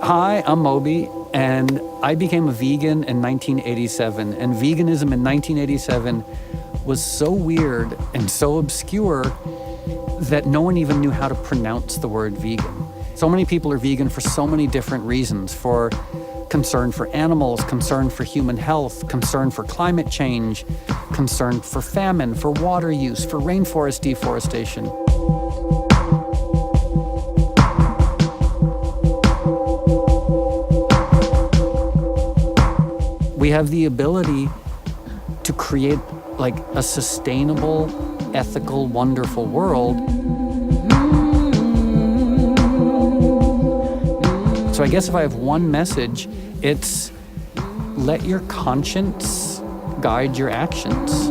Hi, I'm Moby, and I became a vegan in 1987. And veganism in 1987 was so weird and so obscure that no one even knew how to pronounce the word vegan. So many people are vegan for so many different reasons, for concern for animals, concern for human health, concern for climate change, concern for famine, for water use, for rainforest deforestation. We have the ability to create like a sustainable, ethical, wonderful world. So I guess if I have one message, it's let your conscience guide your actions.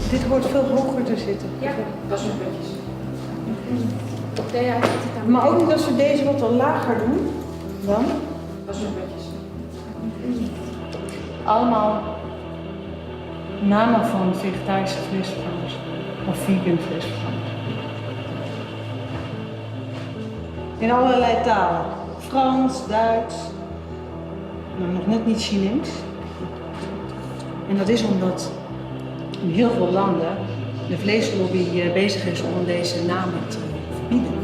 Dit hoort veel hoger te zitten. Ja, dat is nog netjes. Maar ook niet als we deze wat lager doen, dan? Dat is nog netjes. Allemaal namen van vegetarische vleesvervangers of vegan vleesvervangers. In allerlei talen. Frans, Duits, maar nog net niet Chinees. En dat is omdat in heel veel landen de vleeslobby bezig is om deze namen te verbieden.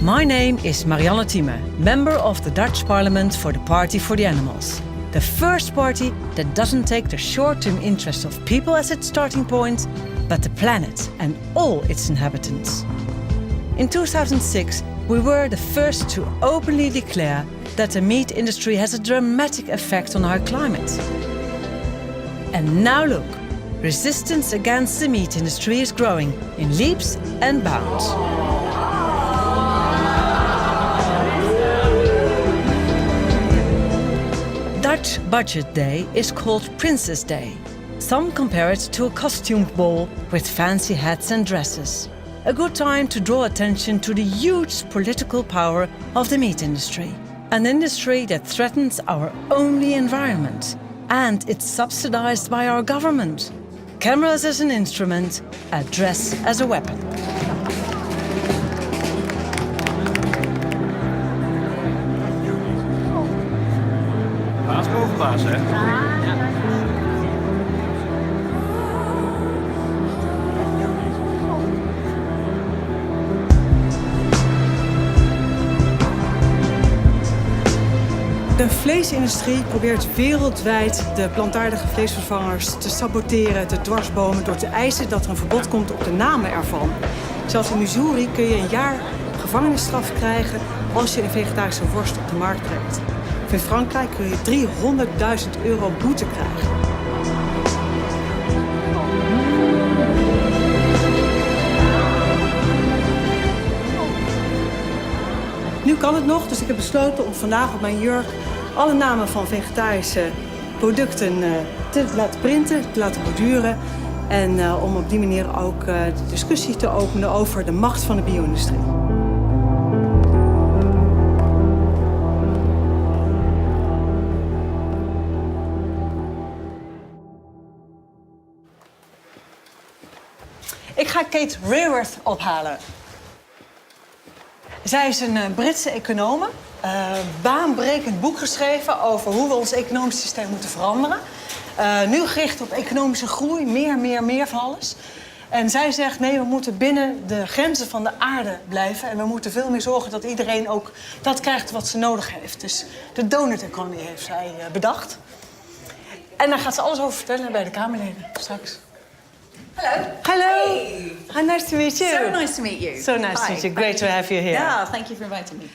My name is Marianne Thieme, member of the Dutch Parliament for the Party for the Animals. The first party that doesn't take the short-term interests of people as its starting point, but the planet and all its inhabitants. In 2006, we were the first to openly declare that the meat industry has a dramatic effect on our climate. And now look, resistance against the meat industry is growing in leaps and bounds. Dutch Budget Day is called Princess Day. Some compare it to a costume ball with fancy hats and dresses. A good time to draw attention to the huge political power of the meat industry. An industry that threatens our only environment. And it's subsidized by our government. Cameras as an instrument, a dress as a weapon. Baas boven baas, hè? De vleesindustrie probeert wereldwijd de plantaardige vleesvervangers te saboteren, te dwarsbomen, door te eisen dat er een verbod komt op de namen ervan. Zelfs in Missouri kun je een jaar gevangenisstraf krijgen als je een vegetarische worst op de markt brengt. In Frankrijk kun je 300.000 euro boete krijgen. Nu kan het nog, dus ik heb besloten om vandaag op mijn jurk alle namen van vegetarische producten te laten printen, te laten borduren. En om op die manier ook de discussie te openen over de macht van de bio-industrie. Ik ga Kate Raworth ophalen. Zij is een Britse econome, baanbrekend boek geschreven over hoe we ons economisch systeem moeten veranderen. Nu gericht op economische groei, meer van alles. En zij zegt, nee, we moeten binnen de grenzen van de aarde blijven. En we moeten veel meer zorgen dat iedereen ook dat krijgt wat ze nodig heeft. Dus de donut-economie heeft zij bedacht. En daar gaat ze alles over vertellen bij de Kamerleden straks. Hello. Hello. Hey. Hi, nice to meet you. So nice to meet you. So nice to meet you. Great to have you here. Yeah, thank you for inviting me.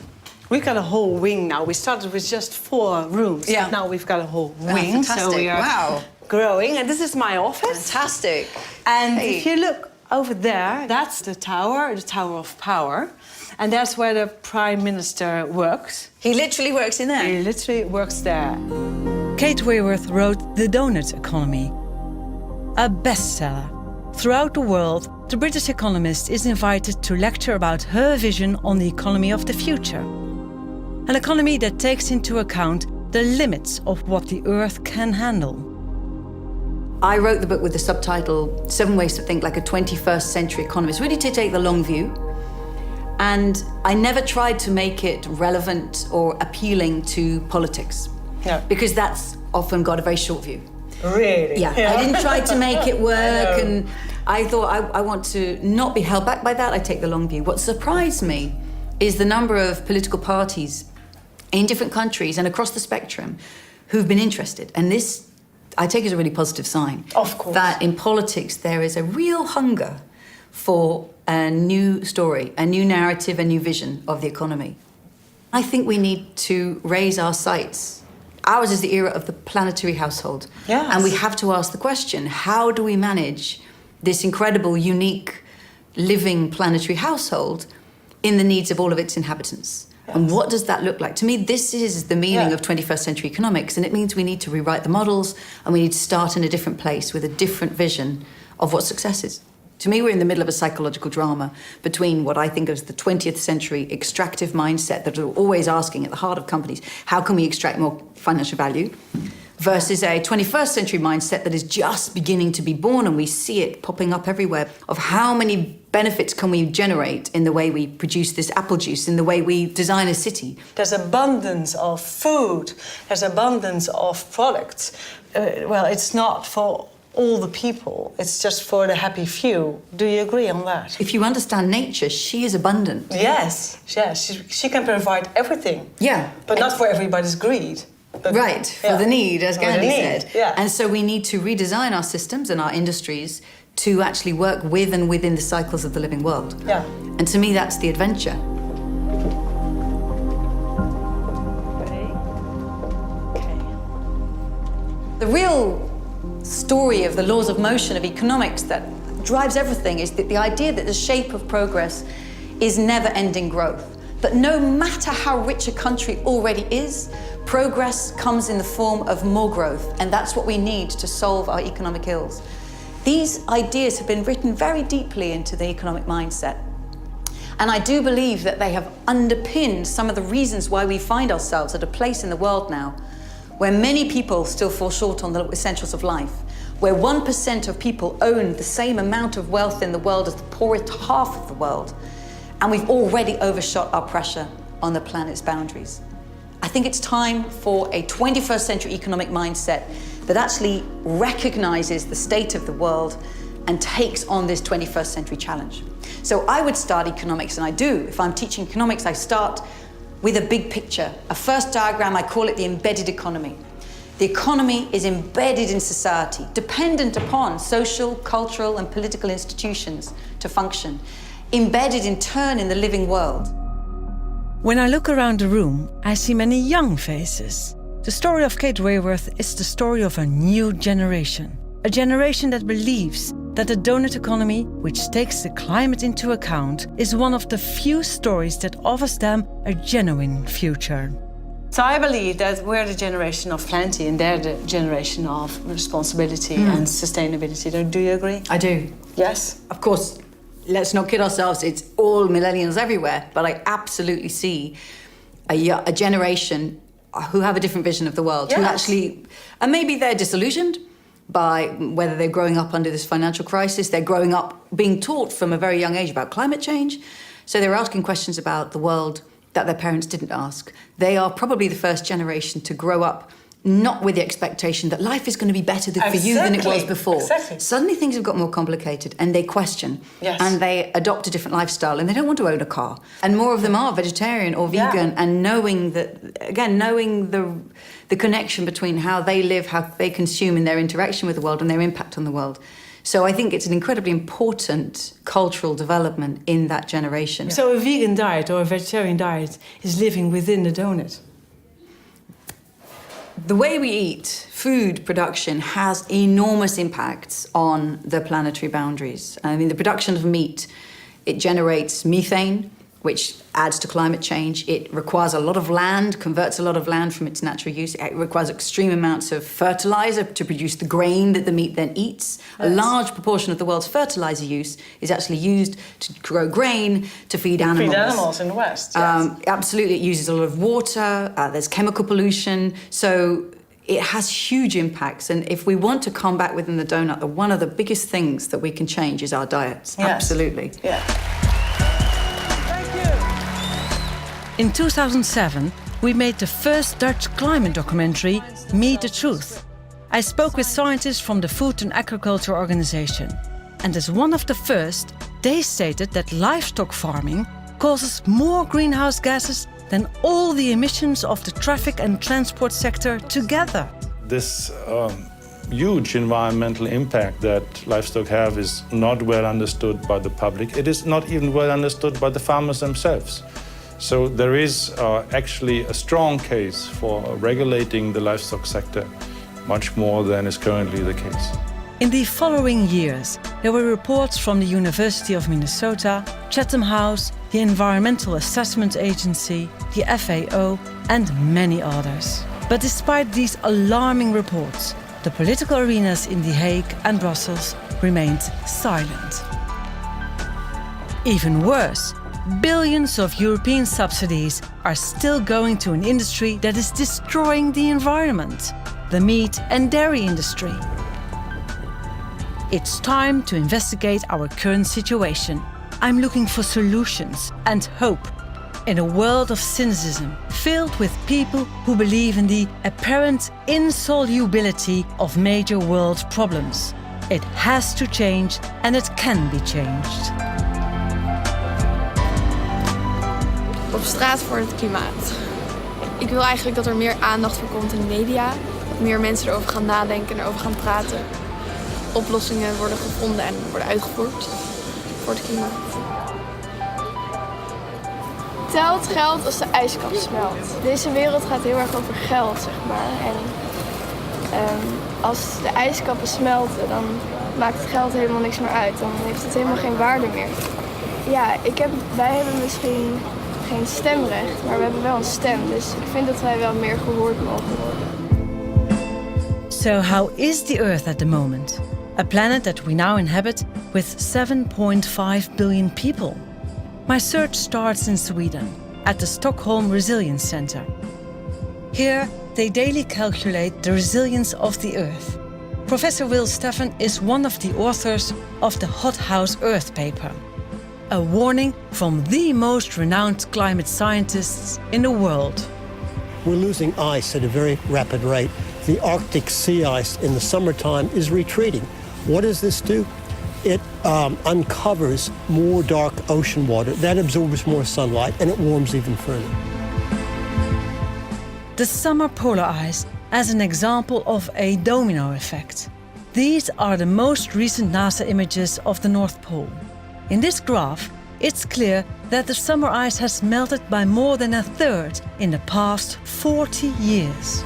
We've got a whole wing now. We started with just 4 rooms. Yeah. But now we've got a whole Oh, wing. fantastic. So we are Wow. growing. And this is my office. Fantastic. And Hey. if you look over there, that's the Tower of Power. And that's where the Prime Minister works. He literally works in there. He literally works there. Kate Raworth wrote The Donut Economy, a bestseller. Throughout the world, the British economist is invited to lecture about her vision on the economy of the future. An economy that takes into account the limits of what the Earth can handle. I wrote the book with the subtitle 7 Ways to Think Like a 21st Century Economist, really to take the long view. And I never tried to make it relevant or appealing to politics. Yeah. Because that's often got a very short view. Really? Yeah, I didn't try to make it work, and I thought I want to not be held back by that. I take the long view. What surprised me is the number of political parties in different countries and across the spectrum who've been interested. And this, I take as a really positive sign. Of course. That in politics there is a real hunger for a new story, a new narrative, a new vision of the economy. I think we need to raise our sights. Ours is the era of the planetary household. Yes. And we have to ask the question, how do we manage this incredible, unique, living planetary household in the needs of all of its inhabitants? Yes. And what does that look like? To me, this is the meaning of 21st century economics, and it means we need to rewrite the models, and we need to start in a different place with a different vision of what success is. To me, we're in the middle of a psychological drama between what I think is the 20th century extractive mindset that are always asking at the heart of companies, how can we extract more financial value? Versus a 21st century mindset that is just beginning to be born, and we see it popping up everywhere, of how many benefits can we generate in the way we produce this apple juice, in the way we design a city. There's abundance of food. There's abundance of products. Well, it's not for all the people. It's just for the happy few. Do you agree on that? If you understand nature, she is abundant. Yes. She can provide everything. Yeah. But not for everybody's greed. But, Right, for the need, as For the Gandhi need, said. yeah. And so we need to redesign our systems and our industries to actually work with and within the cycles of the living world. Yeah. And to me, that's the adventure. The real story of the laws of motion of economics that drives everything is that the idea that the shape of progress is never-ending growth. But no matter how rich a country already is, progress comes in the form of more growth, and that's what we need to solve our economic ills. These ideas have been written very deeply into the economic mindset. And I do believe that they have underpinned some of the reasons why we find ourselves at a place in the world now where many people still fall short on the essentials of life, where 1% of people own the same amount of wealth in the world as the poorest half of the world, and we've already overshot our pressure on the planet's boundaries. I think it's time for a 21st century economic mindset that actually recognizes the state of the world and takes on this 21st century challenge. So I would start economics, and I do. If I'm teaching economics, I start with a big picture. A first diagram, I call it the embedded economy. The economy is embedded in society, dependent upon social, cultural, and political institutions to function, embedded in turn in the living world. When I look around the room, I see many young faces. The story of Kate Raworth is the story of a new generation. A generation that believes that the donut economy, which takes the climate into account, is one of the few stories that offers them a genuine future. So I believe that we're the generation of plenty and they're the generation of responsibility and sustainability. Do you agree? I do. Yes? Of course, let's not kid ourselves, it's all millennials everywhere, but I absolutely see a generation who have a different vision of the world, who Yes. actually, and maybe they're disillusioned by whether they're growing up under this financial crisis, they're growing up being taught from a very young age about climate change, so they're asking questions about the world that their parents didn't ask. They are probably the first generation to grow up not with the expectation that life is going to be better for you than it was Exactly. before. Exactly. Suddenly things have got more complicated and they question. Yes. And they adopt a different lifestyle and they don't want to own a car. And more of them are vegetarian or vegan, and knowing the connection between how they live, how they consume, and their interaction with the world and their impact on the world. So I think it's an incredibly important cultural development in that generation. So a vegan diet or a vegetarian diet is living within the donut. The way we eat, food production, has enormous impacts on the planetary boundaries. I mean, the production of meat, it generates methane, which adds to climate change. It requires a lot of land, converts a lot of land from its natural use. It requires extreme amounts of fertilizer to produce the grain that the meat then eats. Yes. A large proportion of the world's fertilizer use is actually used to grow grain to feed animals. Feed animals in the West, yes. Absolutely, it uses a lot of water. There's chemical pollution. So it has huge impacts. And if we want to combat within the donut, one of the biggest things that we can change is our diets. Yes. Absolutely. Yeah. In 2007, we made the first Dutch climate documentary, Meet the Truth. I spoke with scientists from the Food and Agriculture Organization. And as one of the first, they stated that livestock farming causes more greenhouse gases than all the emissions of the traffic and transport sector together. This huge environmental impact that livestock have is not well understood by the public. It is not even well understood by the farmers themselves. So there is actually a strong case for regulating the livestock sector much more than is currently the case. In the following years, there were reports from the University of Minnesota, Chatham House, the Environmental Assessment Agency, the FAO, and many others. But despite these alarming reports, the political arenas in The Hague and Brussels remained silent. Even worse, billions of European subsidies are still going to an industry that is destroying the environment, the meat and dairy industry. It's time to investigate our current situation. I'm looking for solutions and hope in a world of cynicism filled with people who believe in the apparent insolubility of major world problems. It has to change and it can be changed. Op straat voor het klimaat. Ik wil eigenlijk dat er meer aandacht voor komt in de media. Dat meer mensen erover gaan nadenken en erover gaan praten. Oplossingen worden gevonden en worden uitgevoerd voor het klimaat. Telt geld als de ijskap smelt. Deze wereld gaat heel erg over geld, zeg maar. En als de ijskappen smelten, dan maakt het geld helemaal niks meer uit. Dan heeft het helemaal geen waarde meer. Ja, wij hebben misschien geen stemrecht, maar we hebben wel een stem. Dus ik vind dat wij wel meer gehoord mogen worden. So how is the Earth at the moment? A planet that we now inhabit with 7.5 billion people. My search starts in Sweden, at the Stockholm Resilience Center. Here, they daily calculate the resilience of the Earth. Professor Will Steffen is one of the authors of the Hothouse Earth paper. A warning from the most renowned climate scientists in the world. We're losing ice at a very rapid rate. The Arctic sea ice in the summertime is retreating. What does this do? It uncovers more dark ocean water. That absorbs more sunlight and it warms even further. The summer polar ice as an example of a domino effect. These are the most recent NASA images of the North Pole. In this graph, it's clear that the summer ice has melted by more than a third in the past 40 years.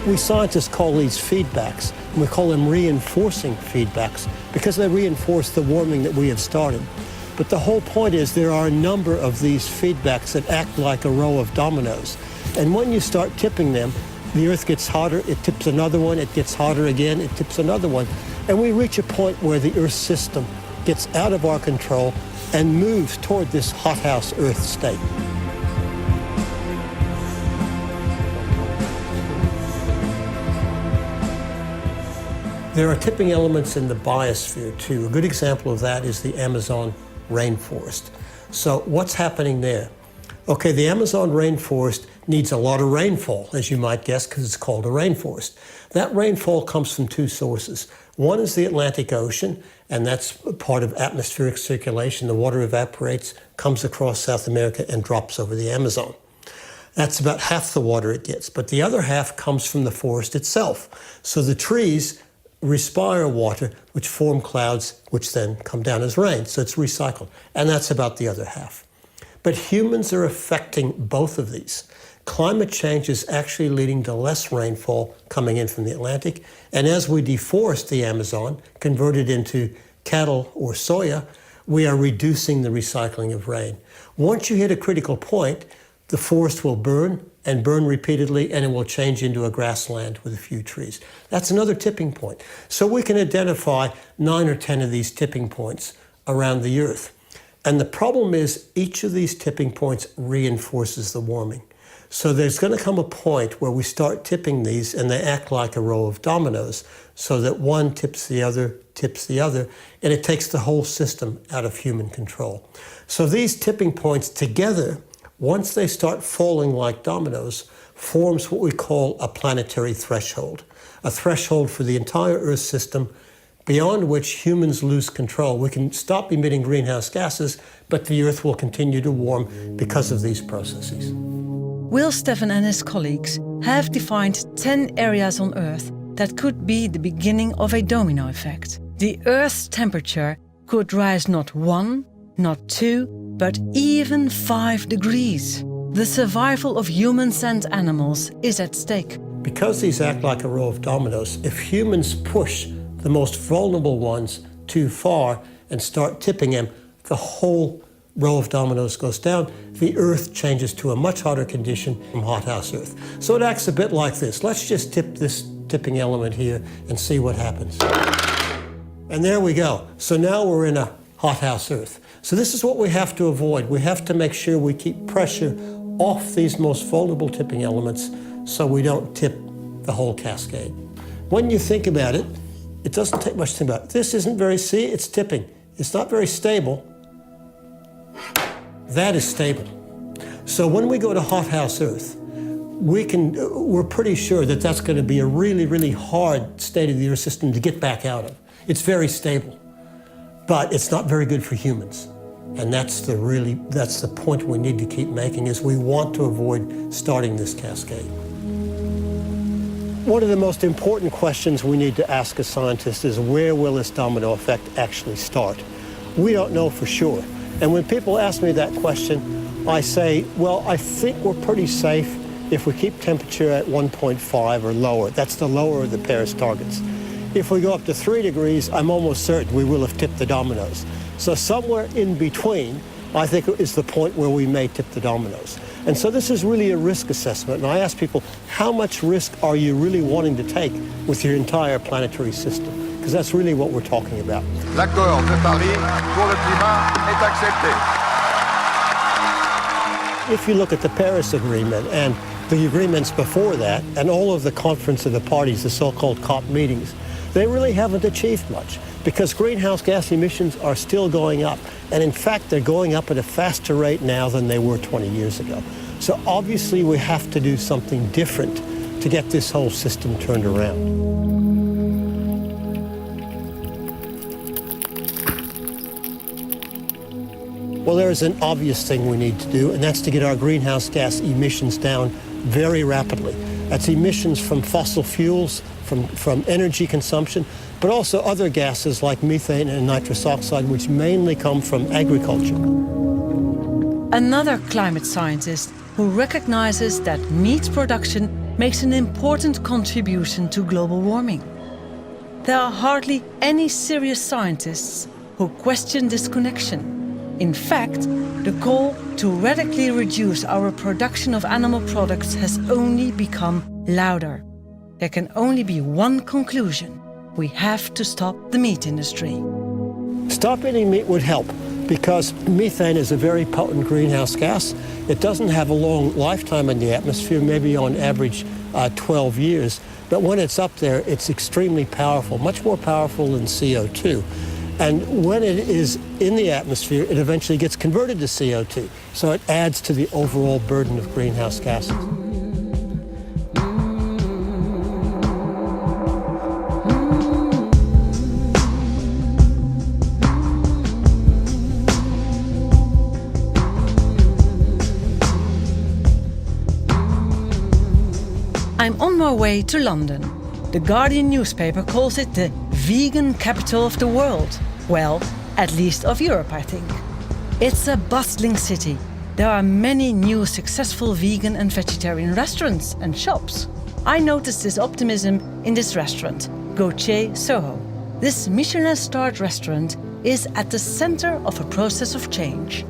We scientists call these feedbacks, and we call them reinforcing feedbacks because they reinforce the warming that we have started. But the whole point is there are a number of these feedbacks that act like a row of dominoes. And when you start tipping them, the Earth gets hotter, it tips another one, it gets hotter again, it tips another one. And we reach a point where the Earth system gets out of our control and moves toward this hothouse Earth state. There are tipping elements in the biosphere too. A good example of that is the Amazon rainforest. So what's happening there? Okay, the Amazon rainforest needs a lot of rainfall, as you might guess, because it's called a rainforest. That rainfall comes from two sources. One is the Atlantic Ocean, and that's part of atmospheric circulation. The water evaporates, comes across South America, and drops over the Amazon. That's about half the water it gets, but the other half comes from the forest itself. So the trees respire water, which form clouds, which then come down as rain. So it's recycled, and that's about the other half. But humans are affecting both of these. Climate change is actually leading to less rainfall coming in from the Atlantic, and as we deforest the Amazon, convert it into cattle or soya, we are reducing the recycling of rain. Once you hit a critical point, the forest will burn and burn repeatedly, and it will change into a grassland with a few trees. That's another tipping point. So we can identify 9 or 10 of these tipping points around the Earth. And the problem is each of these tipping points reinforces the warming. So there's going to come a point where we start tipping these and they act like a row of dominoes so that one tips the other, and it takes the whole system out of human control. So these tipping points together, once they start falling like dominoes, forms what we call a planetary threshold, a threshold for the entire Earth system beyond which humans lose control. We can stop emitting greenhouse gases, but the Earth will continue to warm because of these processes. Will Stefan and his colleagues have defined 10 areas on Earth that could be the beginning of a domino effect. The Earth's temperature could rise not 1, not 2, but even 5 degrees. The survival of humans and animals is at stake. Because these act like a row of dominoes, if humans push the most vulnerable ones too far and start tipping them, the whole row of dominoes goes down. The Earth changes to a much hotter condition from hothouse Earth. So it acts a bit like this. Let's just tip this tipping element here and see what happens. And there we go. So now we're in a hothouse Earth. So this is what we have to avoid. We have to make sure we keep pressure off these most vulnerable tipping elements so we don't tip the whole cascade. When you think about it, it doesn't take much to think about. This isn't very, see, it's tipping. It's not very stable. That is stable. So when we go to hothouse Earth, we're pretty sure that that's going to be a really, really hard state of the Earth system to get back out of. It's very stable, but it's not very good for humans. And that's the point we need to keep making, is we want to avoid starting this cascade. One of the most important questions we need to ask a scientist is, where will this domino effect actually start? We don't know for sure. And when people ask me that question, I say, well, I think we're pretty safe if we keep temperature at 1.5 or lower. That's the lower of the Paris targets. If we go up to 3 degrees, I'm almost certain we will have tipped the dominoes. So somewhere in between, I think, is the point where we may tip the dominoes. And so this is really a risk assessment. And I ask people, how much risk are you really wanting to take with your entire planetary system? Because that's really what we're talking about. L'accord de Paris pour le climat est accepté. If you look at the Paris Agreement and the agreements before that, and all of the Conference of the Parties, the so-called COP meetings, they really haven't achieved much because greenhouse gas emissions are still going up. And in fact, they're going up at a faster rate now than they were 20 years ago. So obviously we have to do something different to get this whole system turned around. Well, there is an obvious thing we need to do, and that's to get our greenhouse gas emissions down very rapidly. That's emissions from fossil fuels, from energy consumption, but also other gases like methane and nitrous oxide, which mainly come from agriculture. Another climate scientist who recognizes that meat production makes an important contribution to global warming. There are hardly any serious scientists who question this connection. In fact, the call to radically reduce our production of animal products has only become louder. There can only be one conclusion. We have to stop the meat industry. Stop eating meat would help because methane is a very potent greenhouse gas. It doesn't have a long lifetime in the atmosphere, maybe on average 12 years. But when it's up there, it's extremely powerful, much more powerful than CO2. And when it is in the atmosphere, it eventually gets converted to CO2. So it adds to the overall burden of greenhouse gases. our way to London. The Guardian newspaper calls it the vegan capital of the world. Well, at least of Europe, I think. It's a bustling city. There are many new successful vegan and vegetarian restaurants and shops. I noticed this optimism in this restaurant, Gautier Soho. This Michelin-starred restaurant is at the center of a process of change.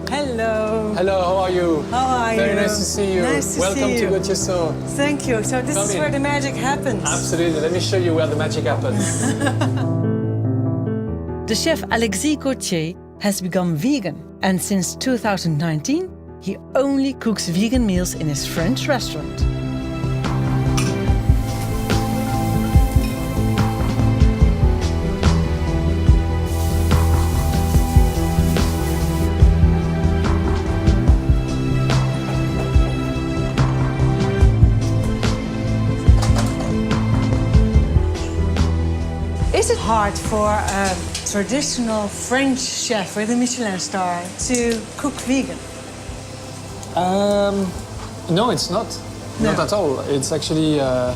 Hello. Hello, how are you? How are you? Very nice to see you. Nice to Welcome see you. to Gautier Soho. Thank you. So this is where the magic happens. Absolutely. Let me show you where the magic happens. The chef Alexis Gautier has become vegan, and since 2019, he only cooks vegan meals in his French restaurant. Is it hard for a traditional French chef with a Michelin star to cook vegan? No, it's not. No. Not at all. It's actually a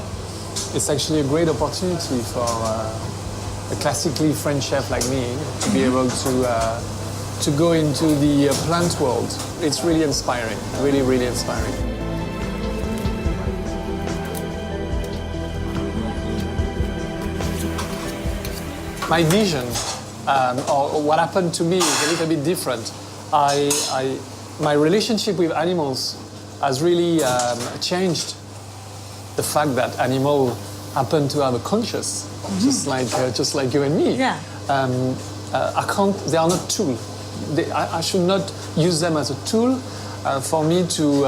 great opportunity for a classically French chef like me to be able to go into the plant world. It's really inspiring. Really, really inspiring. My vision, or what happened to me, is a little bit different. My relationship with animals has really changed. The fact that animals happen to have a conscience, just like you and me. Yeah. They are not tools. I should not use them as a tool for me to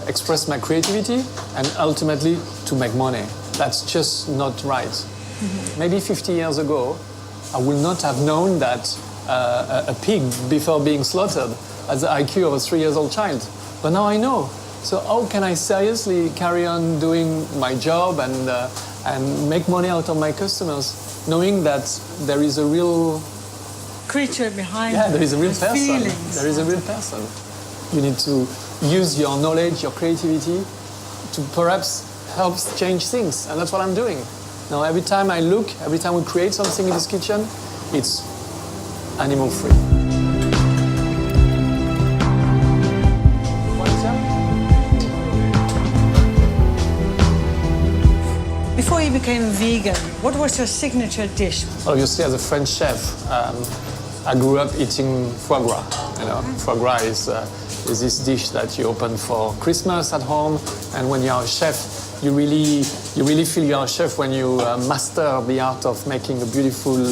express my creativity and ultimately to make money. That's just not right. Maybe 50 years ago, I would not have known that a pig, before being slaughtered, has the IQ of a 3-year-old child. But now I know. So how can I seriously carry on doing my job and make money out of my customers, knowing that there is a real Creature behind there is a real person. feelings. There is a real person. You need to use your knowledge, your creativity, to perhaps help change things, and that's what I'm doing. Now, every time we create something in this kitchen, it's animal-free. Before you became vegan, what was your signature dish? Obviously, as a French chef, I grew up eating foie gras. You know, foie gras is this dish that you open for Christmas at home, and when you're a chef, you really feel you're a chef when you master the art of making a beautiful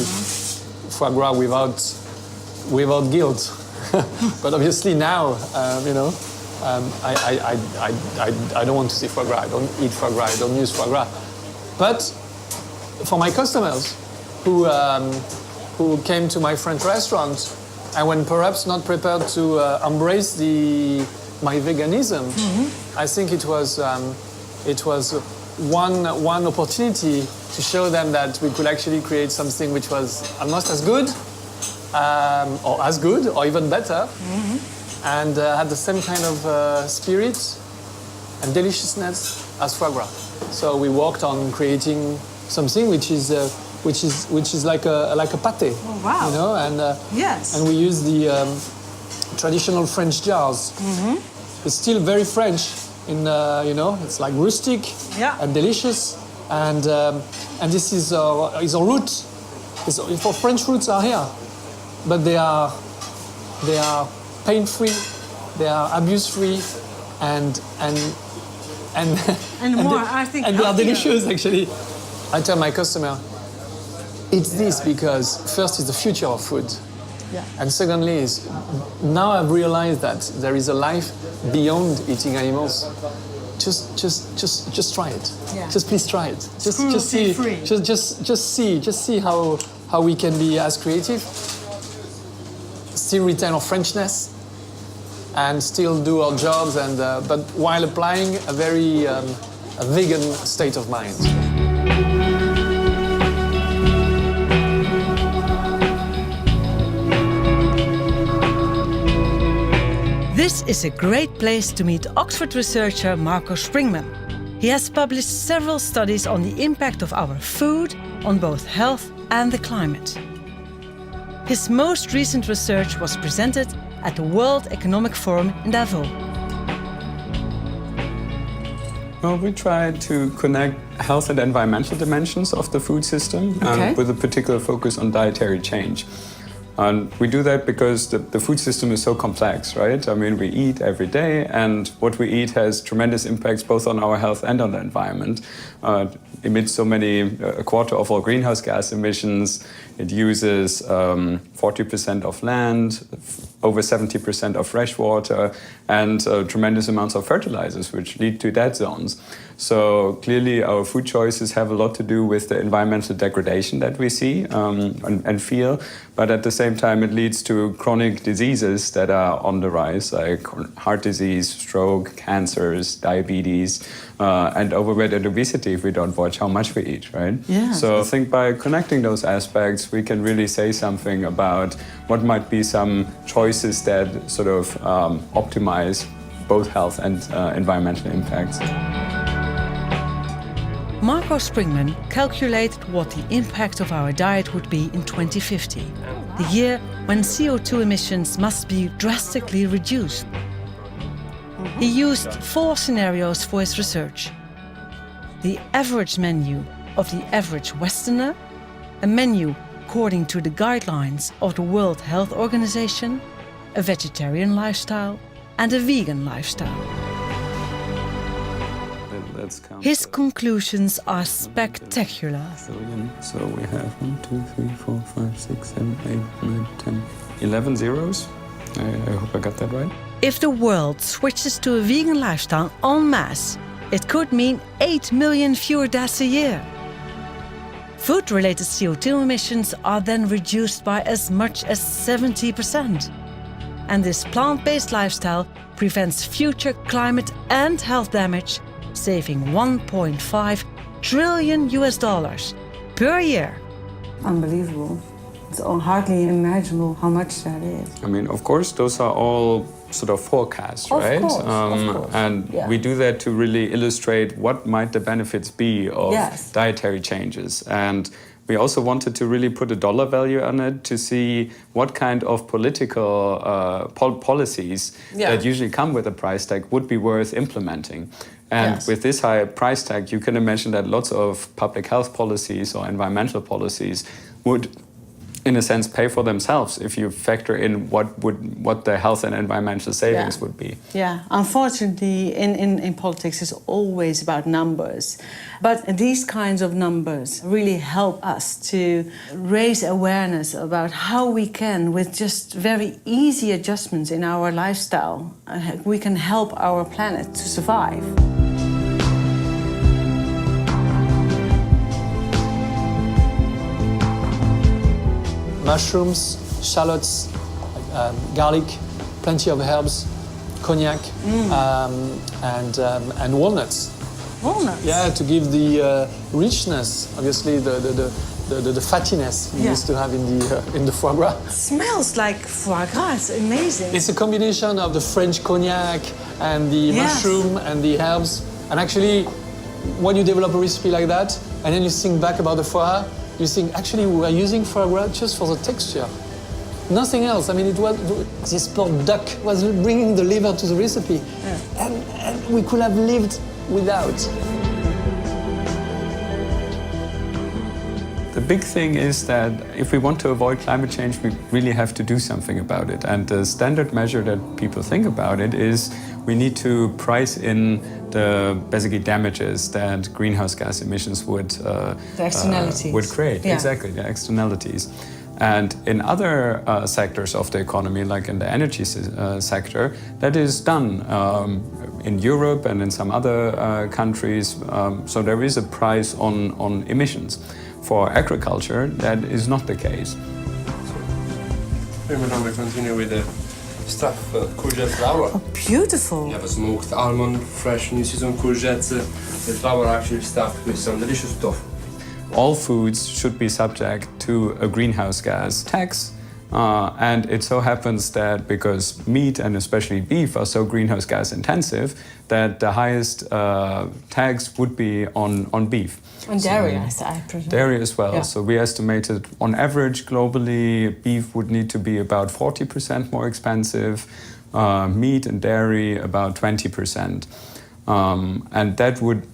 foie gras without guilt. But obviously now, I don't want to see foie gras. I don't eat foie gras. I don't use foie gras. But for my customers who came to my French restaurant and when perhaps not prepared to embrace my veganism, I think it was one opportunity to show them that we could actually create something which was almost as good, or even better, and had the same kind of spirit and deliciousness as foie gras. So we worked on creating something which is like a pâté. Oh, wow. You know, and yes. and we use the traditional French jars. It's still very French. It's like rustic and delicious, and this is our root. For French roots are here, but they are pain-free, they are abuse-free, and more. I think and they are delicious. Actually, I tell my customer, it's this because first is the future of food. Yeah. And secondly is, now I've realized that there is a life beyond eating animals. Just try it. Yeah. Just please try it. Just see. Free. Just see how we can be as creative, still retain our Frenchness, and still do our jobs, and but while applying a very a vegan state of mind. This is a great place to meet Oxford researcher Marco Springmann. He has published several studies on the impact of our food on both health and the climate. His most recent research was presented at the World Economic Forum in Davos. Well, we try to connect health and environmental dimensions of the food system, with a particular focus on dietary change. And we do that because the food system is so complex, right? I mean, we eat every day, and what we eat has tremendous impacts both on our health and on the environment. It emits a quarter of all greenhouse gas emissions. It uses 40% of land, over 70% of fresh water, and tremendous amounts of fertilizers, which lead to dead zones. So clearly our food choices have a lot to do with the environmental degradation that we see and feel, but at the same time it leads to chronic diseases that are on the rise, like heart disease, stroke, cancers, diabetes, and overweight and obesity if we don't watch how much we eat, right? Yeah. So I think by connecting those aspects, we can really say something about what might be some choices that sort of optimize both health and environmental impacts. Marco Springmann calculated what the impact of our diet would be in 2050, the year when CO2 emissions must be drastically reduced. He used 4 scenarios for his research: the average menu of the average Westerner, a menu according to the guidelines of the World Health Organization, a vegetarian lifestyle, and a vegan lifestyle. His conclusions are spectacular. So we have 1, 2, 3, 4, 5, 6, 7, 8, 9, 10, 11 zeros. I hope I got that right. If the world switches to a vegan lifestyle en masse, it could mean 8 million fewer deaths a year. Food-related CO2 emissions are then reduced by as much as 70%. And this plant-based lifestyle prevents future climate and health damage, saving $1.5 trillion per year. Unbelievable. It's hardly imaginable how much that is. I mean, of course, those are all sort of forecasts, right? Of course. And we do that to really illustrate what might the benefits be of dietary changes. And we also wanted to really put a dollar value on it to see what kind of political policies that usually come with a price tag would be worth implementing. And with this high price tag, you can imagine that lots of public health policies or environmental policies would, in a sense, pay for themselves if you factor in what the health and environmental savings would be. Yeah, unfortunately, in politics, it's always about numbers. But these kinds of numbers really help us to raise awareness about how we can, with just very easy adjustments in our lifestyle, we can help our planet to survive. Mushrooms, shallots, garlic, plenty of herbs, cognac, and walnuts. Walnuts? Yeah, to give the richness, obviously the fattiness we used to have in the foie gras. It smells like foie gras. It's amazing. It's a combination of the French cognac and the mushroom and the herbs. And actually, when you develop a recipe like that, and then you think back about the foie, you think, actually, we were using foie gras just for the texture. Nothing else. I mean, it was this poor duck was bringing the liver to the recipe. Yeah. And we could have lived without. The big thing is that if we want to avoid climate change, we really have to do something about it. And the standard measure that people think about it is we need to price in the basically damages that greenhouse gas emissions would create. Yeah. Exactly, the externalities. And in other sectors of the economy, like in the energy sector, that is done in Europe and in some other countries. So there is a price on emissions. For agriculture, that is not the case. We continue with the stuff, courgette flour. Oh, beautiful. You have a smoked almond, fresh new season courgettes. The flour actually stuffed with some delicious tofu. All foods should be subject to a greenhouse gas tax And it so happens that because meat and especially beef are so greenhouse gas intensive, that the highest tax would be on beef. And dairy, I presume. Dairy as well. Yeah. So we estimated on average globally, beef would need to be about 40% more expensive, meat and dairy about 20%. And that would,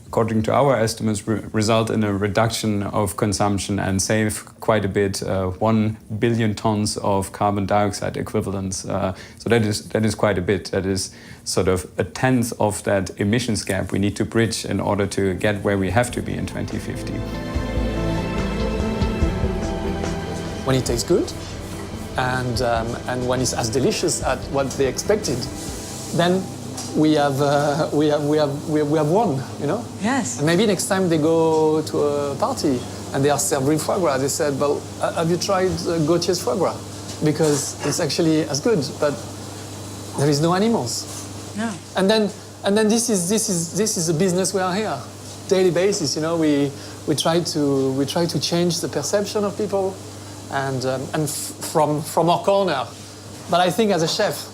according to our estimates, result in a reduction of consumption and save quite a bit, 1 billion tons of carbon dioxide equivalents. So that is quite a bit. That is sort of a tenth of that emissions gap we need to bridge in order to get where we have to be in 2050. When it tastes good, and when it's as delicious as what they expected, then we have won, you know? Yes. And maybe next time they go to a party and they are serving foie gras, they said, well, have you tried Gautier's foie gras? Because it's actually as good, but there is no animals. No. And then this is the business we are here, daily basis. You know, we try to change the perception of people, and from our corner. But I think as a chef,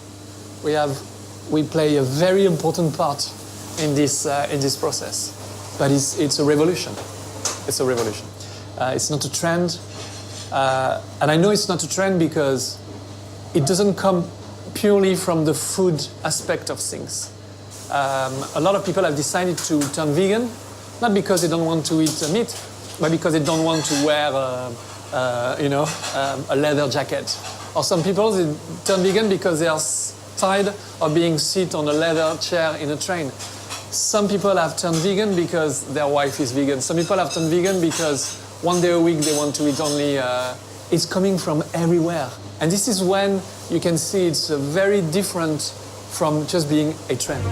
we play a very important part in this process. But it's a revolution. It's a revolution. It's not a trend, and I know it's not a trend because it doesn't come purely from the food aspect of things. A lot of people have decided to turn vegan, not because they don't want to eat meat, but because they don't want to wear a leather jacket. Or some people, they turn vegan because they are tired of being sit on a leather chair in a train. Some people have turned vegan because their wife is vegan. Some people have turned vegan because one day a week they want to eat only. It's coming from everywhere. And this is when you can see it's very different from just being a trend.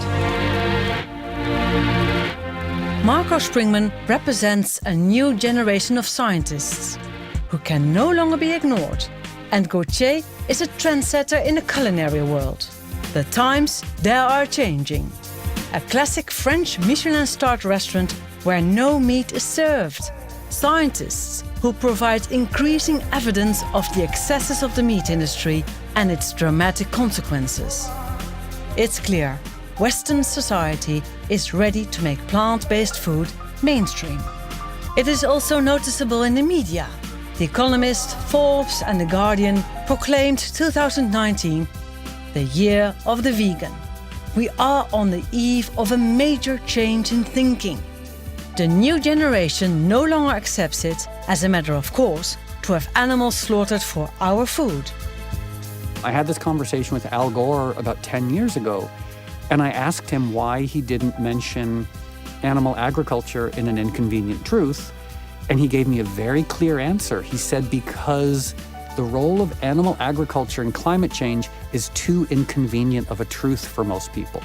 Marco Springmann represents a new generation of scientists who can no longer be ignored. And Gautier is a trendsetter in the culinary world. The times, they are changing. A classic French Michelin-starred restaurant where no meat is served. Scientists who provide increasing evidence of the excesses of the meat industry and its dramatic consequences. It's clear, Western society is ready to make plant-based food mainstream. It is also noticeable in the media. The Economist, Forbes and The Guardian proclaimed 2019 the year of the vegan. We are on the eve of a major change in thinking. The new generation no longer accepts it as a matter of course to have animals slaughtered for our food. I had this conversation with Al Gore about 10 years ago, and I asked him why he didn't mention animal agriculture in An Inconvenient Truth, and he gave me a very clear answer. He said because the role of animal agriculture in climate change is too inconvenient of a truth for most people.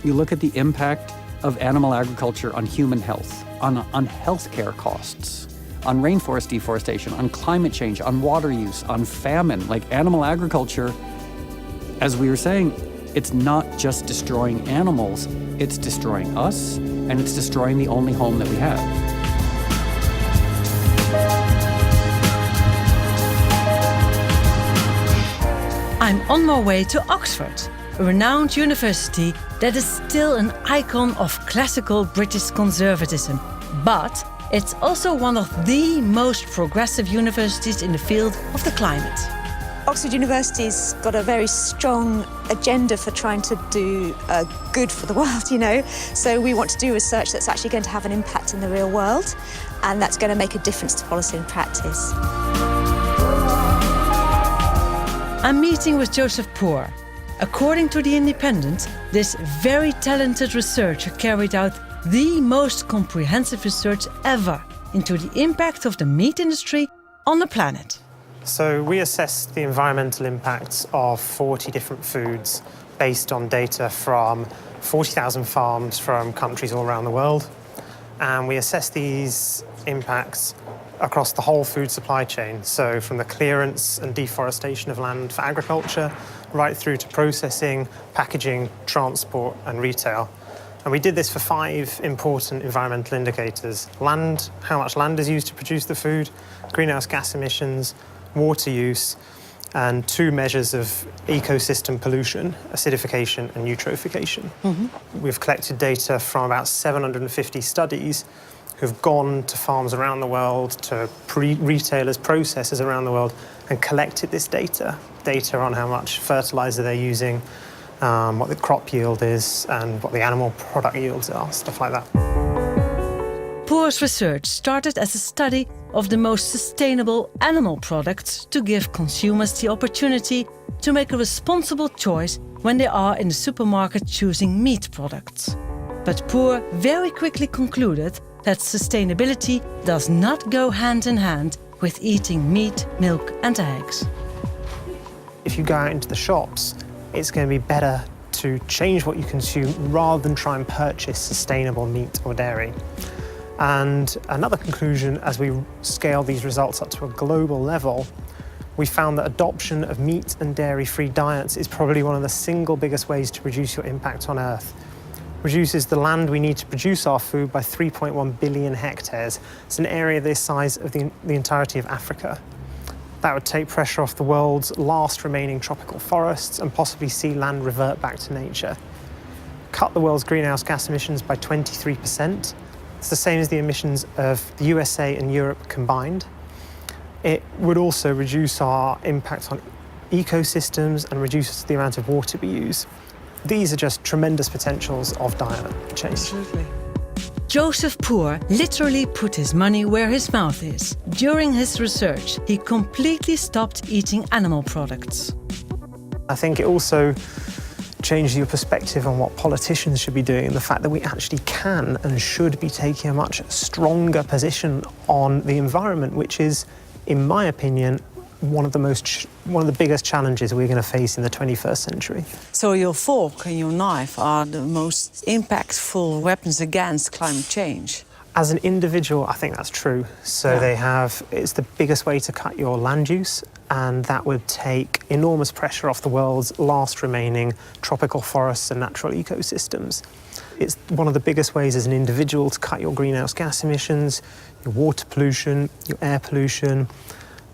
You look at the impact of animal agriculture on human health, on healthcare costs, on rainforest deforestation, on climate change, on water use, on famine. Like animal agriculture, as we were saying, it's not just destroying animals, it's destroying us, and it's destroying the only home that we have. I'm on my way to Oxford, a renowned university that is still an icon of classical British conservatism, but it's also one of the most progressive universities in the field of the climate. Oxford University's got a very strong agenda for trying to do good for the world, you know. So we want to do research that's actually going to have an impact in the real world, and that's going to make a difference to policy and practice. I'm meeting with Joseph Poore. According to The Independent, this very talented researcher carried out the most comprehensive research ever into the impact of the meat industry on the planet. So we assessed the environmental impacts of 40 different foods based on data from 40,000 farms from countries all around the world. And we assessed these impacts across the whole food supply chain, so from the clearance and deforestation of land for agriculture, right through to processing, packaging, transport and retail. And we did this for 5 important environmental indicators: land, how much land is used to produce the food; greenhouse gas emissions; water use, and 2 measures of ecosystem pollution, acidification and eutrophication. We've collected data from about 750 studies who've gone to farms around the world, to retailers, processors around the world, and collected this data on how much fertilizer they're using, what the crop yield is, and what the animal product yields are, stuff like that. Poore's research started as a study of the most sustainable animal products to give consumers the opportunity to make a responsible choice when they are in the supermarket choosing meat products. But Poore very quickly concluded that sustainability does not go hand in hand with eating meat, milk and eggs. If you go out into the shops, it's going to be better to change what you consume rather than try and purchase sustainable meat or dairy. And another conclusion, as we scale these results up to a global level, we found that adoption of meat and dairy-free diets is probably one of the single biggest ways to reduce your impact on Earth. Reduces the land we need to produce our food by 3.1 billion hectares. It's an area this size of the entirety of Africa. That would take pressure off the world's last remaining tropical forests and possibly see land revert back to nature. Cut the world's greenhouse gas emissions by 23%. It's the same as the emissions of the USA and Europe combined. It would also reduce our impact on ecosystems and reduce the amount of water we use. These are just tremendous potentials of diet change. Absolutely. Joseph Poore literally put his money where his mouth is. During his research, he completely stopped eating animal products. I think it also changed your perspective on what politicians should be doing and the fact that we actually can and should be taking a much stronger position on the environment, which is, in my opinion, one of the biggest challenges we're going to face in the 21st century. So your fork and your knife are the most impactful weapons against climate change. As an individual, I think that's true. So it's the biggest way to cut your land use, and that would take enormous pressure off the world's last remaining tropical forests and natural ecosystems. It's one of the biggest ways as an individual to cut your greenhouse gas emissions, your water pollution, your air pollution,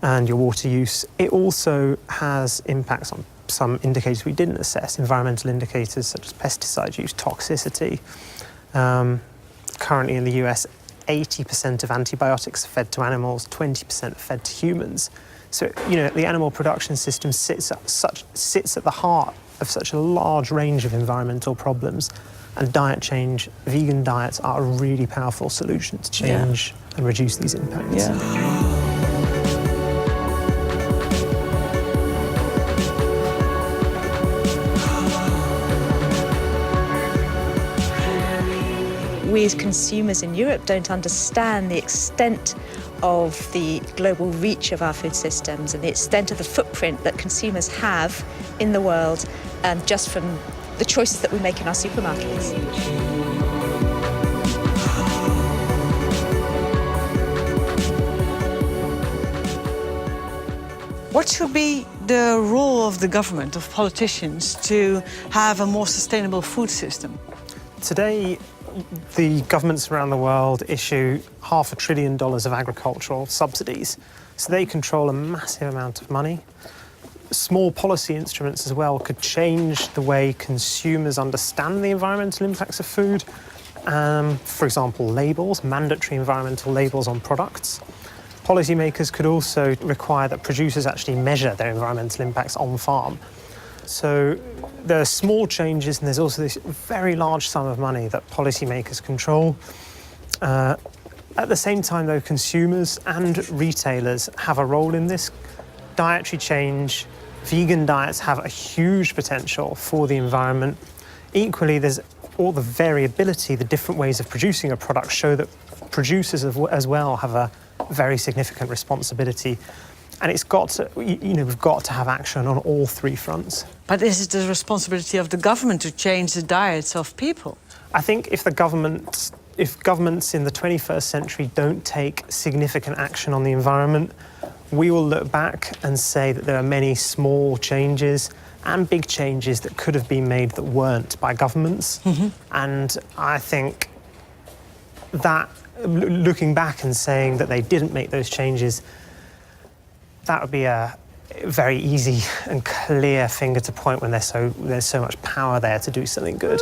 and your water use. It also has impacts on some indicators we didn't assess, environmental indicators such as pesticide use, toxicity. Currently in the US, 80% of antibiotics are fed to animals, 20% are fed to humans. So, the animal production system sits at the heart of such a large range of environmental problems, and diet change, vegan diets are a really powerful solution to change and reduce these impacts. We as consumers in Europe don't understand the extent of the global reach of our food systems and the extent of the footprint that consumers have in the world, just from the choices that we make in our supermarkets. What should be the role of the government, of politicians, to have a more sustainable food system? Today, the governments around the world issue $500 billion of agricultural subsidies. So they control a massive amount of money. Small policy instruments as well could change the way consumers understand the environmental impacts of food. For example, labels, mandatory environmental labels on products. Policymakers could also require that producers actually measure their environmental impacts on farm. So there are small changes, and there's also this very large sum of money that policymakers control. At the same time, though, consumers and retailers have a role in this. Dietary change, vegan diets have a huge potential for the environment. Equally, there's all the variability, the different ways of producing a product show that producers as well have a very significant responsibility. And it's got to, we've got to have action on all 3 fronts. But is it the responsibility of the government to change the diets of people? I think if governments in the 21st century don't take significant action on the environment, we will look back and say that there are many small changes and big changes that could have been made that weren't by governments. And I think that looking back and saying that they didn't make those changes That would be a very easy and clear finger to point when there's so much power there to do something good.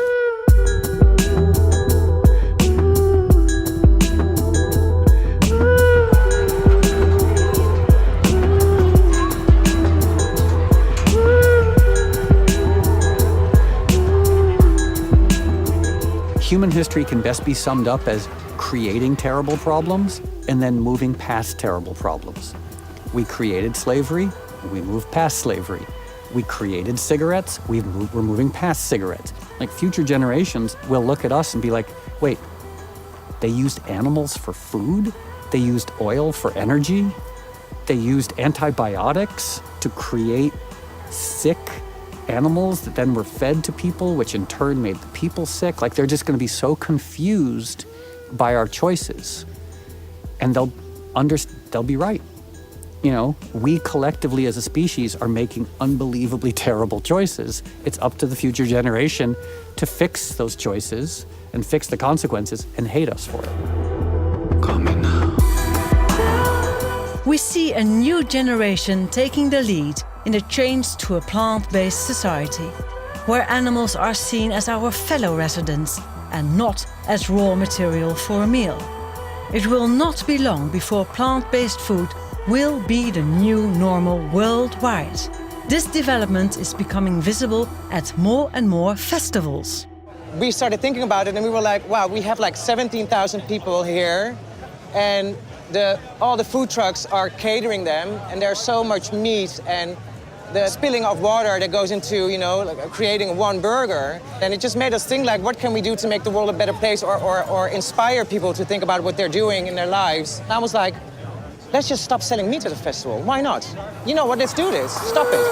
Human history can best be summed up as creating terrible problems and then moving past terrible problems. We created slavery, we moved past slavery. We created cigarettes, we're moving past cigarettes. Like, future generations will look at us and be like, wait, they used animals for food? They used oil for energy? They used antibiotics to create sick animals that then were fed to people, which in turn made the people sick. Like, they're just going to be so confused by our choices, and they'll be right. You know, we collectively as a species are making unbelievably terrible choices. It's up to the future generation to fix those choices and fix the consequences and hate us for it. We see a new generation taking the lead in the change to a plant-based society, where animals are seen as our fellow residents and not as raw material for a meal. It will not be long before plant-based food will be the new normal worldwide. This development is becoming visible at more and more festivals. We started thinking about it and we were like, wow, we have like 17,000 people here, and all the food trucks are catering them, and there's so much meat and the spilling of water that goes into, you know, like creating one burger. And it just made us think, like, what can we do to make the world a better place, or inspire people to think about what they're doing in their lives. And I was like, let's just stop selling meat at the festival. Why not? You know what, let's do this. Stop it.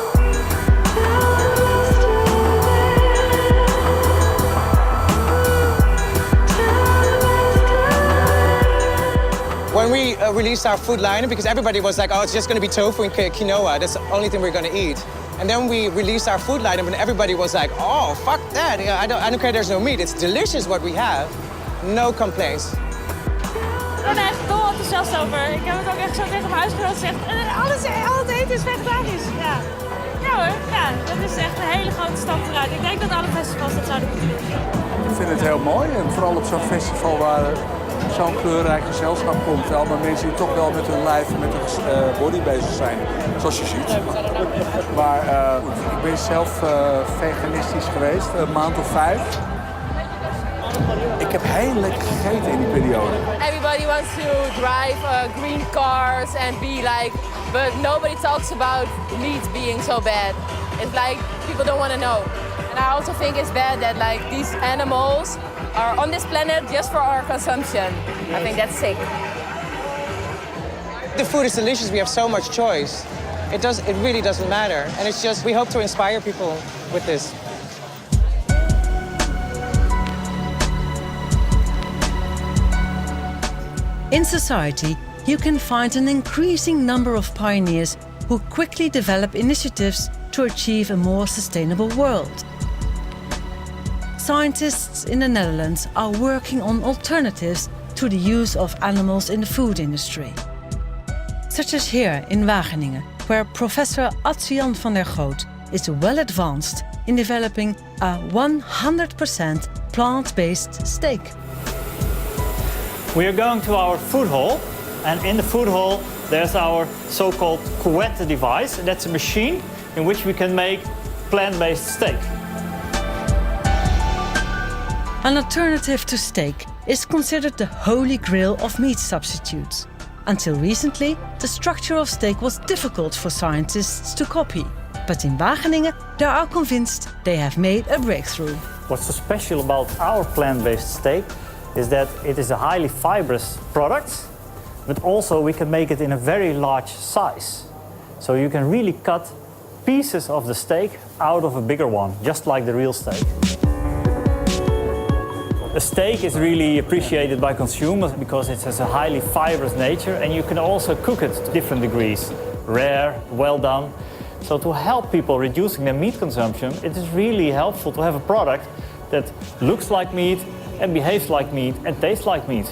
When we released our food line, because everybody was like, oh, it's just going to be tofu and quinoa. That's the only thing we're going to eat. And then we released our food line, and everybody was like, oh, fuck that. Yeah, I don't care, there's no meat. It's delicious what we have. No complaints. Ik ben echt dol enthousiast over. Ik heb het ook echt zo tegen mijn huisgenoot gezegd. Al het eten is vegetarisch. Ja. Ja hoor, ja, dat is echt een hele grote stap vooruit. Ik denk dat alle festivals dat zouden moeten doen. Ik vind het heel mooi, en vooral op zo'n festival waar zo'n kleurrijk gezelschap komt. Allemaal mensen die toch wel met hun lijf en met hun body bezig zijn, zoals je ziet. Maar ik ben zelf veganistisch geweest, een maand of 5. Ik heb heel lekker gegeten in die periode. Everybody wants to drive green cars and be like, but nobody talks about meat being so bad. It's like people don't want to know. And I also think it's bad that like these animals are on this planet just for our consumption. I think that's sick. The food is delicious. We have so much choice. It really doesn't matter. And it's just, we hope to inspire people with this. In society, you can find an increasing number of pioneers who quickly develop initiatives to achieve a more sustainable world. Scientists in the Netherlands are working on alternatives to the use of animals in the food industry. Such as here in Wageningen, where Professor Adriaan van der Goot is well advanced in developing a 100% plant-based steak. We are going to our food hall, and in the food hall there's our so-called couette device. That's a machine in which we can make plant-based steak. An alternative to steak is considered the holy grail of meat substitutes. Until recently, the structure of steak was difficult for scientists to copy. But in Wageningen, they are convinced they have made a breakthrough. What's so special about our plant-based steak is that it is a highly fibrous product, but also we can make it in a very large size. So you can really cut pieces of the steak out of a bigger one, just like the real steak. A steak is really appreciated by consumers because it has a highly fibrous nature, and you can also cook it to different degrees, rare, well done. So to help people reducing their meat consumption, it is really helpful to have a product that looks like meat and behaves like meat and tastes like meat.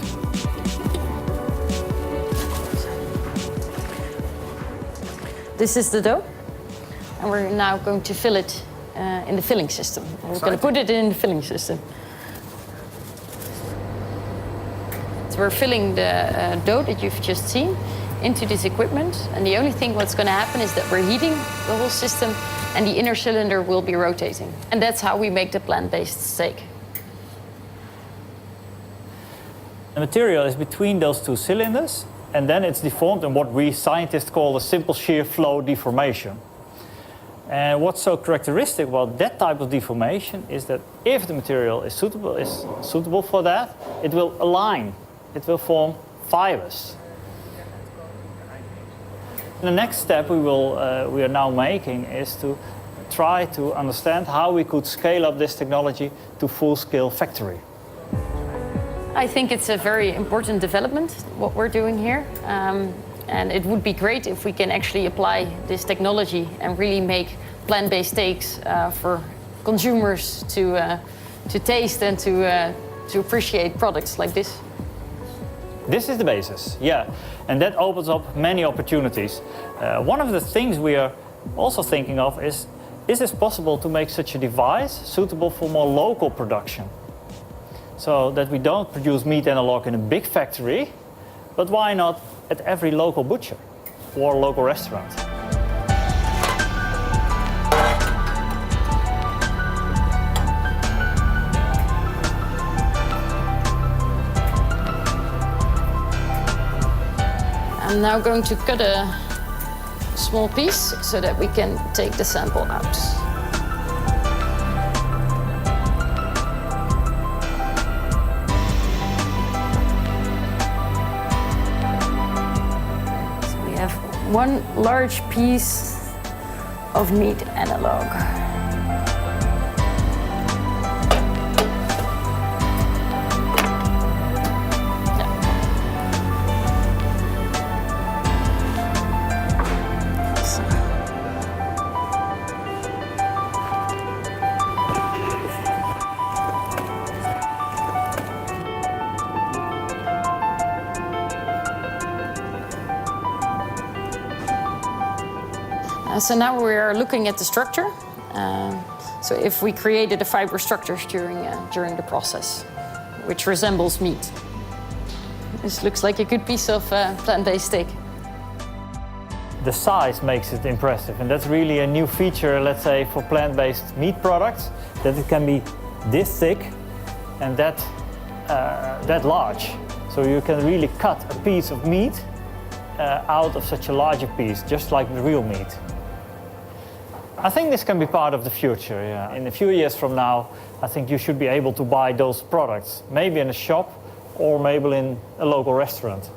This is the dough, and we're now going to fill it in the filling system. We're going to put it in the filling system. So we're filling the dough that you've just seen into this equipment, and the only thing what's going to happen is that we're heating the whole system, and the inner cylinder will be rotating. And that's how we make the plant-based steak. The material is between those two cylinders, and then it's deformed in what we scientists call a simple shear flow deformation. And what's so characteristic about that type of deformation is that if the material is suitable for that, it will align, it will form fibers. The next step we are now making is to try to understand how we could scale up this technology to full-scale factory. I think it's a very important development, what we're doing here. And it would be great if we can actually apply this technology and really make plant-based steaks for consumers to taste and to appreciate products like this. This is the basis, yeah. And that opens up many opportunities. One of the things we are also thinking of is it possible to make such a device suitable for more local production? So that we don't produce meat analog in a big factory, but why not at every local butcher or local restaurant? I'm now going to cut a small piece so that we can take the sample out. One large piece of meat analog. So now we are looking at the structure. So if we created a fiber structure during the process, which resembles meat. This looks like a good piece of plant-based steak. The size makes it impressive, and that's really a new feature, let's say, for plant-based meat products, that it can be this thick and that large. So you can really cut a piece of meat out of such a larger piece, just like the real meat. I think this can be part of the future, yeah. In a few years from now, I think you should be able to buy those products, maybe in a shop or maybe in a local restaurant.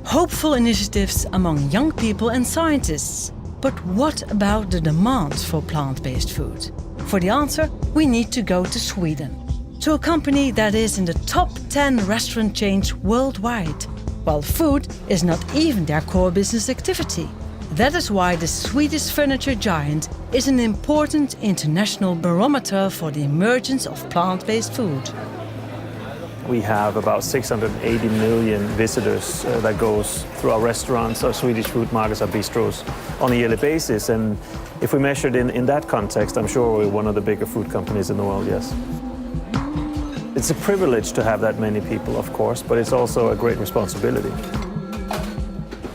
Hopeful initiatives among young people and scientists. But what about the demand for plant-based food? For the answer, we need to go to Sweden, to a company that is in the top 10 restaurant chains worldwide, while food is not even their core business activity. That is why the Swedish furniture giant is an important international barometer for the emergence of plant-based food. We have about 680 million visitors that goes through our restaurants, our Swedish food markets, our bistros on a yearly basis. And if we measure it in that context, I'm sure we're one of the bigger food companies in the world, yes. It's a privilege to have that many people, of course, but it's also a great responsibility.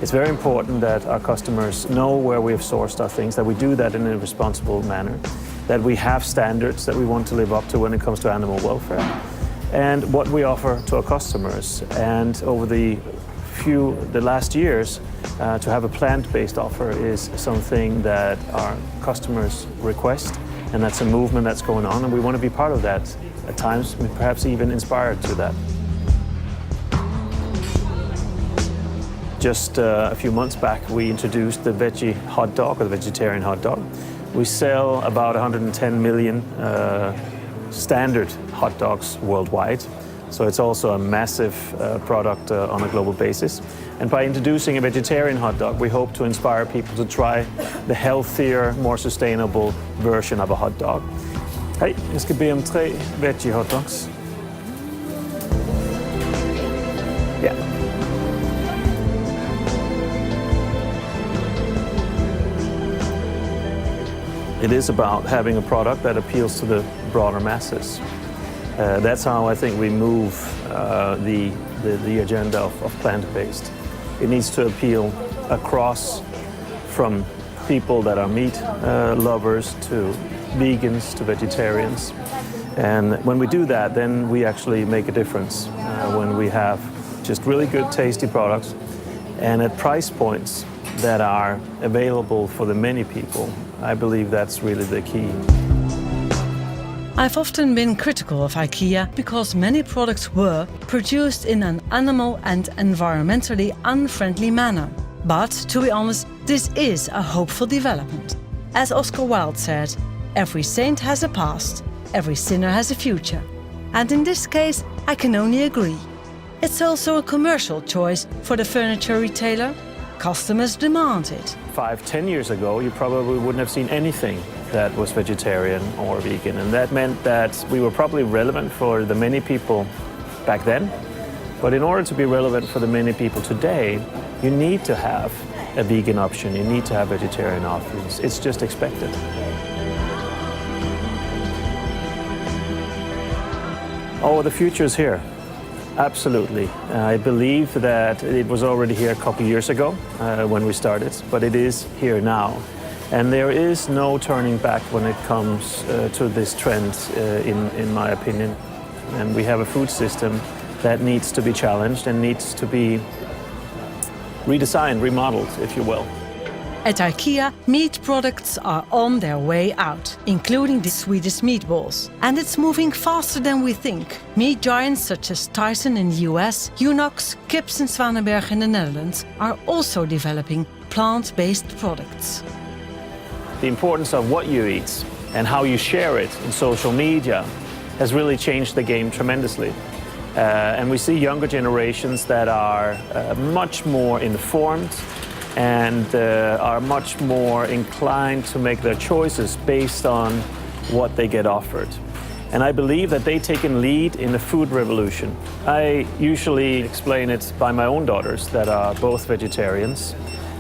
It's very important that our customers know where we have sourced our things, that we do that in a responsible manner, that we have standards that we want to live up to when it comes to animal welfare, and what we offer to our customers. And over the last years, to have a plant-based offer is something that our customers request, and that's a movement that's going on, and we want to be part of that. At times, perhaps even inspired to that. Just a few months back, we introduced the veggie hot dog, or the vegetarian hot dog. We sell about 110 million standard hot dogs worldwide. So it's also a massive product on a global basis. And by introducing a vegetarian hot dog, we hope to inspire people to try the healthier, more sustainable version of a hot dog. Hej, jeg skal bede om 3 veggie hotdogs. It is about having a product that appeals to the broader masses. That's how I think we move the agenda of plant-based. It needs to appeal across from people that are meat lovers to vegans to vegetarians. And when we do that, then we actually make a difference when we have just really good, tasty products and at price points that are available for the many people. I believe that's really the key. I've often been critical of IKEA because many products were produced in an animal and environmentally unfriendly manner. But, to be honest, this is a hopeful development. As Oscar Wilde said, every saint has a past, every sinner has a future. And in this case, I can only agree. It's also a commercial choice for the furniture retailer. Customers demand it. 5-10 years ago, you probably wouldn't have seen anything that was vegetarian or vegan. And that meant that we were probably relevant for the many people back then. But in order to be relevant for the many people today, you need to have a vegan option, you need to have vegetarian options. It's just expected. Oh, the future is here. Absolutely. I believe that it was already here a couple years ago when we started, but it is here now. And there is no turning back when it comes to this trend, in my opinion. And we have a food system that needs to be challenged and needs to be redesigned, remodeled, if you will. At IKEA, meat products are on their way out, including the Swedish meatballs. And it's moving faster than we think. Meat giants such as Tyson in the US, Unox, Kips and Zwanenberg in the Netherlands are also developing plant-based products. The importance of what you eat and how you share it in social media has really changed the game tremendously. And we see younger generations that are much more informed and are much more inclined to make their choices based on what they get offered. And I believe that they take in lead in the food revolution. I usually explain it by my own daughters that are both vegetarians.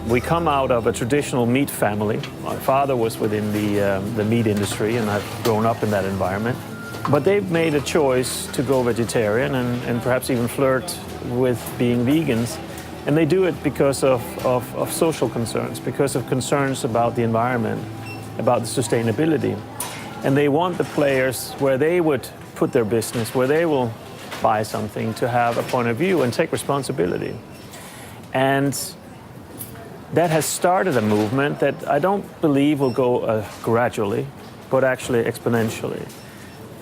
We come out of a traditional meat family. My father was within the meat industry and I've grown up in that environment. But they've made a choice to go vegetarian and perhaps even flirt with being vegans. And they do it because of social concerns, because of concerns about the environment, about the sustainability. And they want the players where they would put their business, where they will buy something, to have a point of view and take responsibility. And that has started a movement that I don't believe will go gradually, but actually exponentially.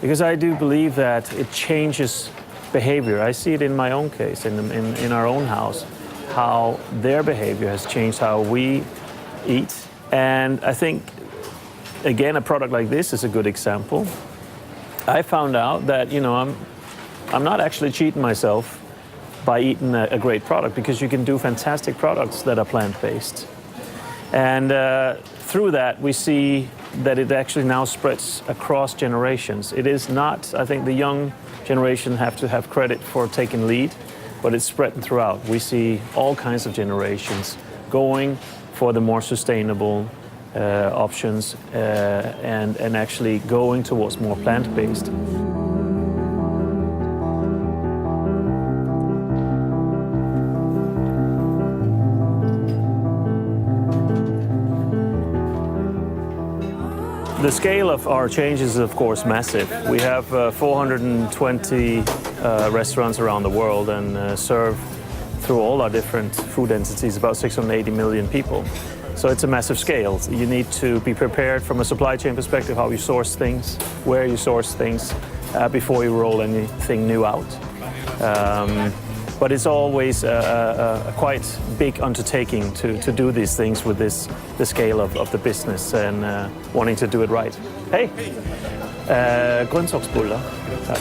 Because I do believe that it changes behavior. I see it in my own case, in our own house, how their behavior has changed how we eat. And I think, again, a product like this is a good example. I found out that, I'm not actually cheating myself by eating a great product, because you can do fantastic products that are plant-based. And through that, we see that it actually now spreads across generations. It is not, I think the young generation have to have credit for taking lead, but it's spreading throughout. We see all kinds of generations going for the more sustainable options and actually going towards more plant-based. The scale of our change is, of course, massive. We have 420 restaurants around the world and serve through all our different food entities about 680 million people. So it's a massive scale. You need to be prepared from a supply chain perspective, how you source things, where you source things, before you roll anything new out. But it's always a quite big undertaking to do these things with the scale of the business and wanting to do it right. Hey, grönsaksbullar. Tack.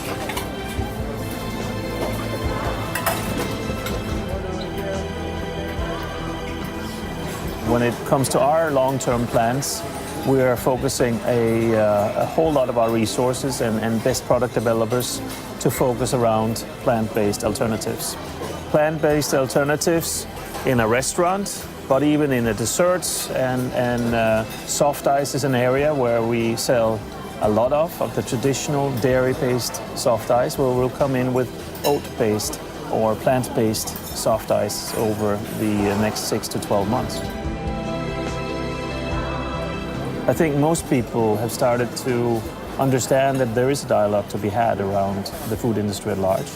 When it comes to our long-term plans, we are focusing a whole lot of our resources and best product developers to focus around plant-based alternatives. Plant-based alternatives in a restaurant But even in the desserts and soft ice is an area where we sell a lot of the traditional dairy-based soft ice, where we'll come in with oat-based or plant-based soft ice over the next 6 to 12 months. I think most people have started to understand that there is a dialogue to be had around the food industry at large,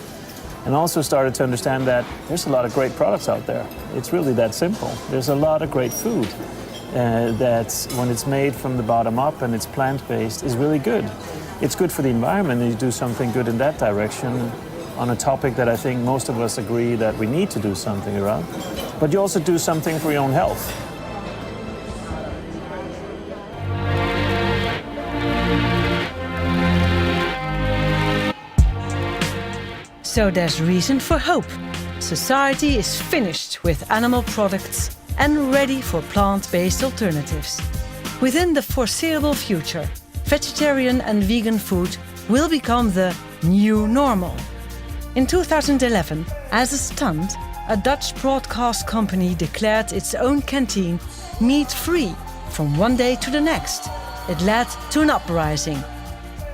and also started to understand that there's a lot of great products out there. It's really that simple. There's a lot of great food that, when it's made from the bottom up and it's plant-based, is really good. It's good for the environment, and you do something good in that direction on a topic that I think most of us agree that we need to do something around. But you also do something for your own health. So there's reason for hope. Society is finished with animal products and ready for plant-based alternatives. Within the foreseeable future, vegetarian and vegan food will become the new normal. In 2011, as a stunt, a Dutch broadcast company declared its own canteen meat-free from one day to the next. It led to an uprising.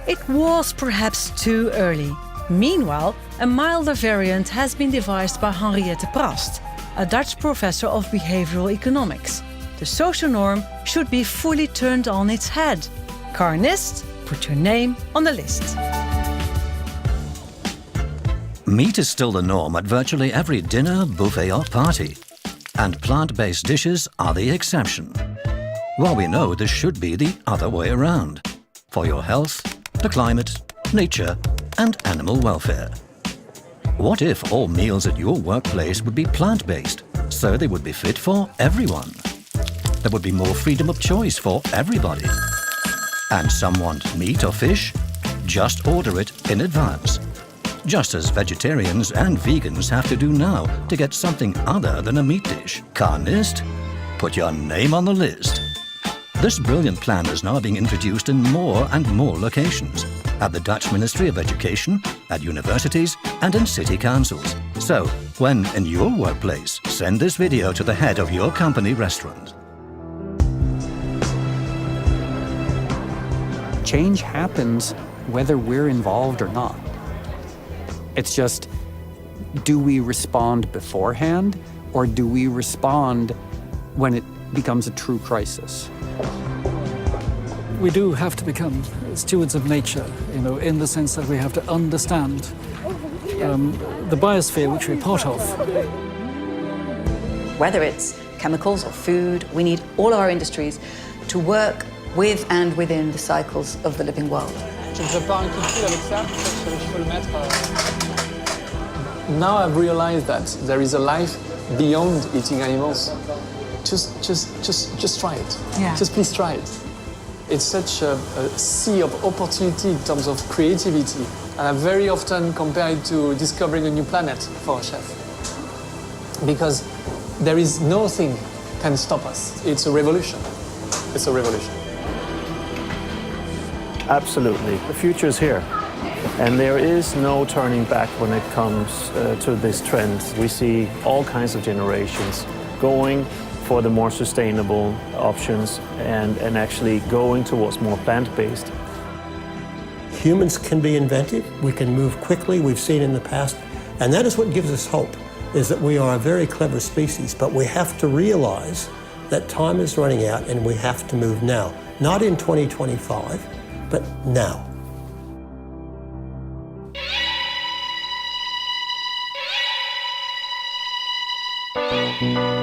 It was perhaps too early. Meanwhile, a milder variant has been devised by Henriette Prast, a Dutch professor of behavioral economics. The social norm should be fully turned on its head. Carnist, put your name on the list. Meat is still the norm at virtually every dinner, buffet or party. And plant-based dishes are the exception. Well, we know this should be the other way around. For your health, the climate, nature and animal welfare. What if all meals at your workplace would be plant-based, so they would be fit for everyone? There would be more freedom of choice for everybody. And some want meat or fish? Just order it in advance. Just as vegetarians and vegans have to do now to get something other than a meat dish. Carnist? Put your name on the list. This brilliant plan is now being introduced in more and more locations. At the Dutch Ministry of Education, at universities and in city councils. So, when in your workplace, send this video to the head of your company restaurant. Change happens whether we're involved or not. It's just, do we respond beforehand, or do we respond when it becomes a true crisis? We do have to become stewards of nature, in the sense that we have to understand the biosphere which we're part of. Whether it's chemicals or food, we need all our industries to work with and within the cycles of the living world. Now I've realized that there is a life beyond eating animals. Just try it. Yeah. Just please try it. It's such a sea of opportunity in terms of creativity. And I very often compare it to discovering a new planet for a chef. Because there is nothing can stop us. It's a revolution. It's a revolution. Absolutely. The future is here. And there is no turning back when it comes to this trend. We see all kinds of generations going for the more sustainable options and actually going towards more plant-based. Humans can be inventive, we can move quickly, we've seen in the past, and that is what gives us hope, is that we are a very clever species, but we have to realize that time is running out and we have to move now. Not in 2025, but now. Thank you.